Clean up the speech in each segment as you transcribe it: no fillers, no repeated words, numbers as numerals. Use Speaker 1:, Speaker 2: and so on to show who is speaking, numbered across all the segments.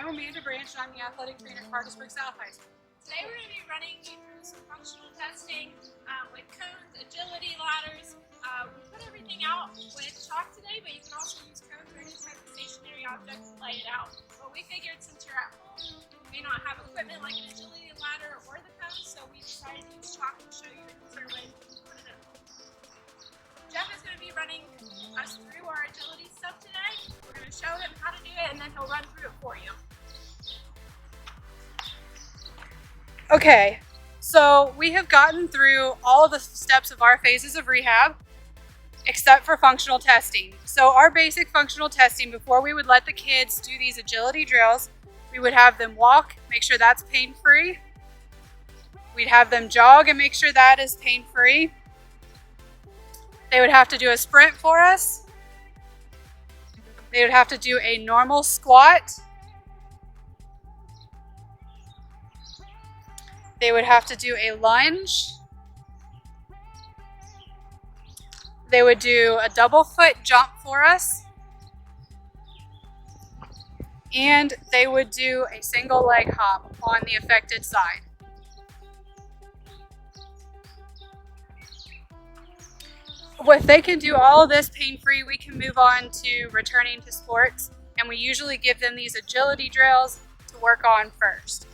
Speaker 1: I'm Amanda Branch, and I'm the athletic trainer at Parkersburg South High School.
Speaker 2: Today we're going to be running you through some functional testing with cones, agility ladders. We put everything out with chalk today, but you can also use cones or any type of stationary object to lay it out. But we figured since you're at home, you may not have equipment like an agility ladder or the cones, so we decided to use chalk to show you the easier way to put it in. Jeff is going to be running us through our agility stuff today. We're going to show him how to do it, and then he'll run through it for you.
Speaker 1: Okay, so we have gotten through all of the steps of our phases of rehab, except for functional testing. So our basic functional testing, before we would let the kids do these agility drills, we would have them walk, make sure that's pain-free. We'd have them jog and make sure that is pain-free. They would have to do a sprint for us. They would have to do a normal squat. They would have to do a lunge. They would do a double foot jump for us. And they would do a single leg hop on the affected side. If they can do all of this pain-free, we can move on to returning to sports, and we usually give them these agility drills to work on first.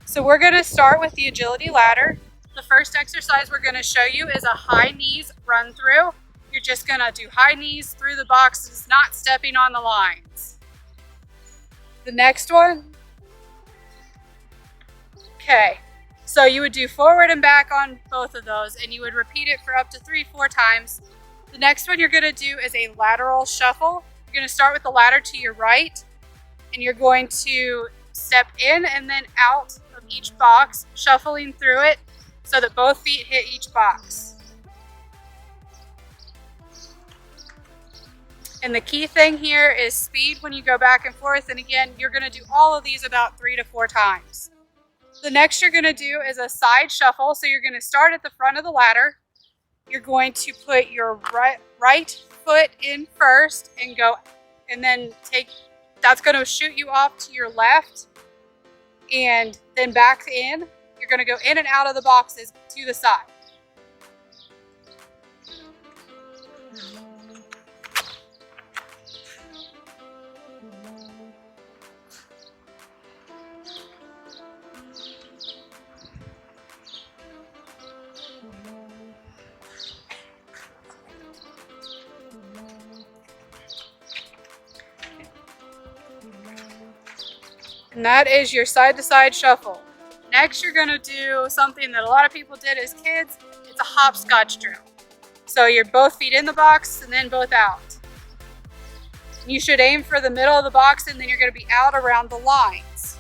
Speaker 1: So we're going to start with the agility ladder. The first exercise we're going to show you is a high knees run through. You're just going to do high knees through the boxes, not stepping on the lines. The next one. Okay, so you would do forward and back on both of those, and you would repeat it for up to 3-4 times. The next one you're going to do is a lateral shuffle. You're going to start with the ladder to your right, and you're going to step in and then out of each box, shuffling through it so that both feet hit each box. And the key thing here is speed when you go back and forth. And again, you're going to do all of these about 3 to 4 times. The next you're going to do is a side shuffle. So you're going to start at the front of the ladder. You're going to put your right foot in first and go, and then that's going to shoot you off to your left and then back in. You're going to go in and out of the boxes to the side. And that is your side-to-side shuffle. Next, you're going to do something that a lot of people did as kids. It's a hopscotch drill. So you're both feet in the box and then both out. You should aim for the middle of the box, and then you're going to be out around the lines.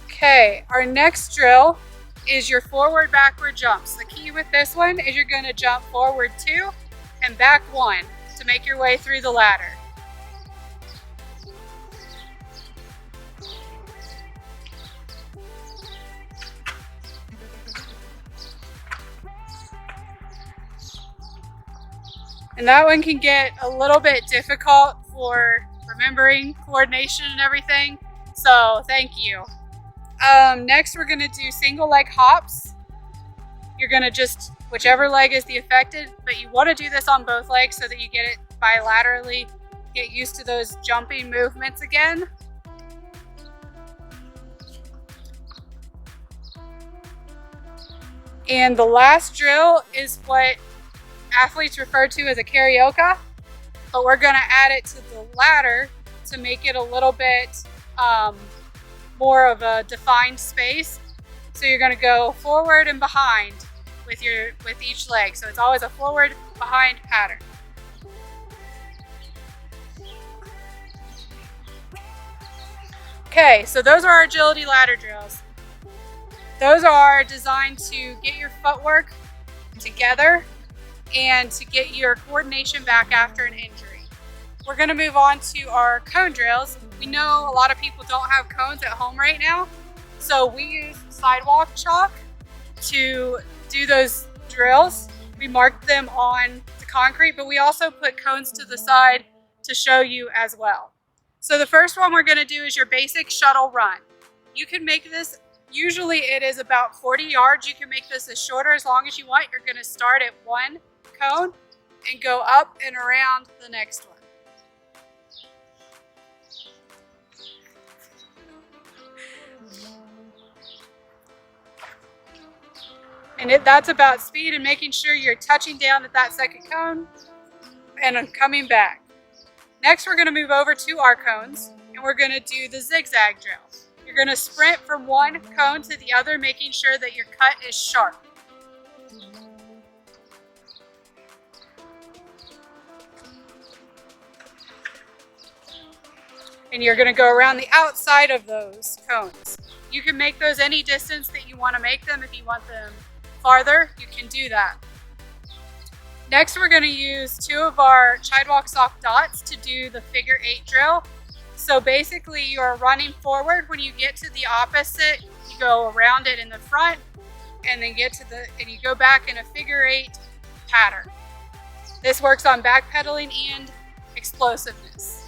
Speaker 1: Okay, our next drill is your forward-backward jumps. The key with this one is you're going to jump forward 2 and back 1 to make your way through the ladder. And that one can get a little bit difficult for remembering coordination and everything, so thank you. Next we're going to do single leg hops. You're going to just, whichever leg is the affected, but you want to do this on both legs so that you get it bilaterally, get used to those jumping movements again. And the last drill is what athletes refer to as a karaoke, but we're going to add it to the ladder to make it a little bit more of a defined space. So you're going to go forward and behind with each leg. So it's always a forward behind pattern. Okay, so those are our agility ladder drills. Those are designed to get your footwork together and to get your coordination back after an injury. We're going to move on to our cone drills. We know a lot of people don't have cones at home right now, so we use sidewalk chalk to do those drills. We mark them on the concrete, but we also put cones to the side to show you as well. So the first one we're going to do is your basic shuttle run. You can make this, usually it is about 40 yards. You can make this as short or as long as you want. You're going to start at one cone and go up and around the next one. And that's about speed and making sure you're touching down at that second cone and coming back. Next, we're going to move over to our cones and we're going to do the zigzag drill. You're going to sprint from one cone to the other, making sure that your cut is sharp. And you're going to go around the outside of those cones. You can make those any distance that you want to make them. If you want them farther, you can do that. Next, we're going to use two of our Chidewalk soft dots to do the figure 8 drill. So basically, you're running forward. When you get to the opposite, you go around it in the front, and then and you go back in a figure 8 pattern. This works on backpedaling and explosiveness.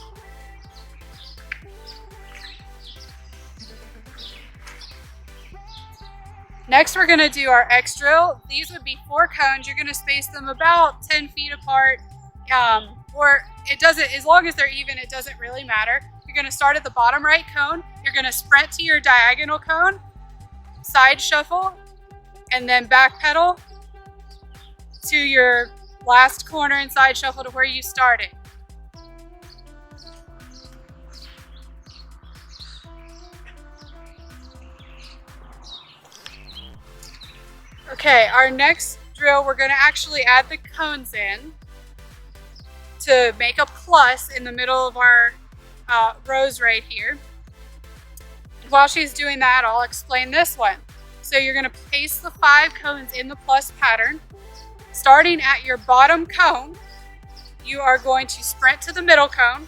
Speaker 1: Next, we're going to do our X drill. These would be 4 cones. You're going to space them about 10 feet apart, or it doesn't, as long as they're even, it doesn't really matter. You're going to start at the bottom right cone. You're going to sprint to your diagonal cone, side shuffle, and then back pedal to your last corner and side shuffle to where you started. Okay, our next drill, we're going to actually add the cones in to make a plus in the middle of our rows right here. While she's doing that, I'll explain this one. So you're going to place the 5 cones in the plus pattern. Starting at your bottom cone, you are going to sprint to the middle cone.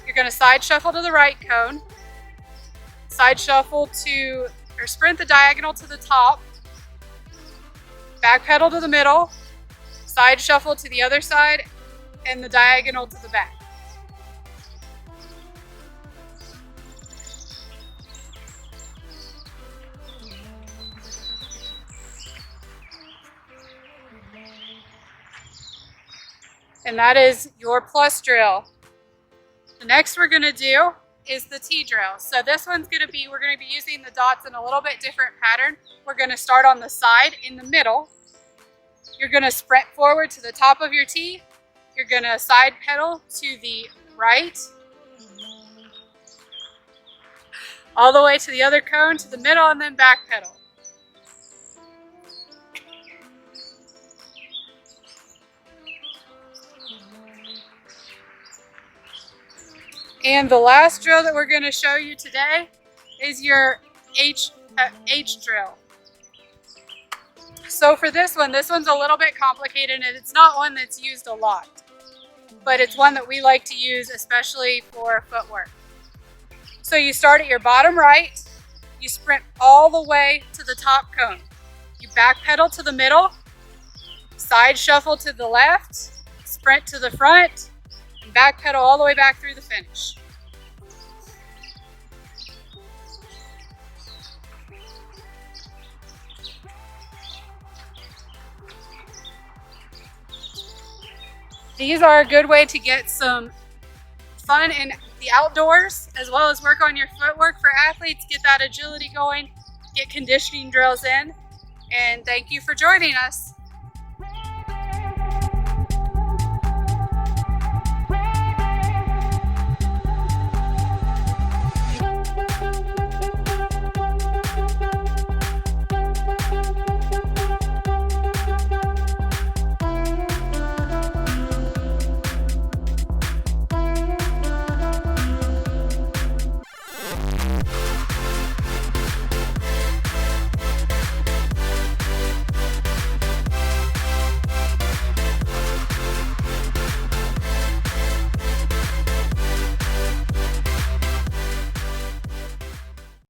Speaker 1: You're going to side shuffle to the right cone, side shuffle to, or sprint the diagonal to the top, back pedal to the middle, side shuffle to the other side, and the diagonal to the back. And that is your plus drill. The next we're going to do is the T drill. So this one's going to be, we're going to be using the dots in a little bit different pattern. We're going to start on the side in the middle. You're going to sprint forward to the top of your T. You're going to side pedal to the right, all the way to the other cone, to the middle, and then back pedal. And the last drill that we're going to show you today is your H drill. So for this one's a little bit complicated, and it's not one that's used a lot, but it's one that we like to use, especially for footwork. So you start at your bottom right, you sprint all the way to the top cone. You back pedal to the middle, side shuffle to the left, sprint to the front, and back pedal all the way back through the finish. These are a good way to get some fun in the outdoors, as well as work on your footwork for athletes, get that agility going, get conditioning drills in, and thank you for joining us.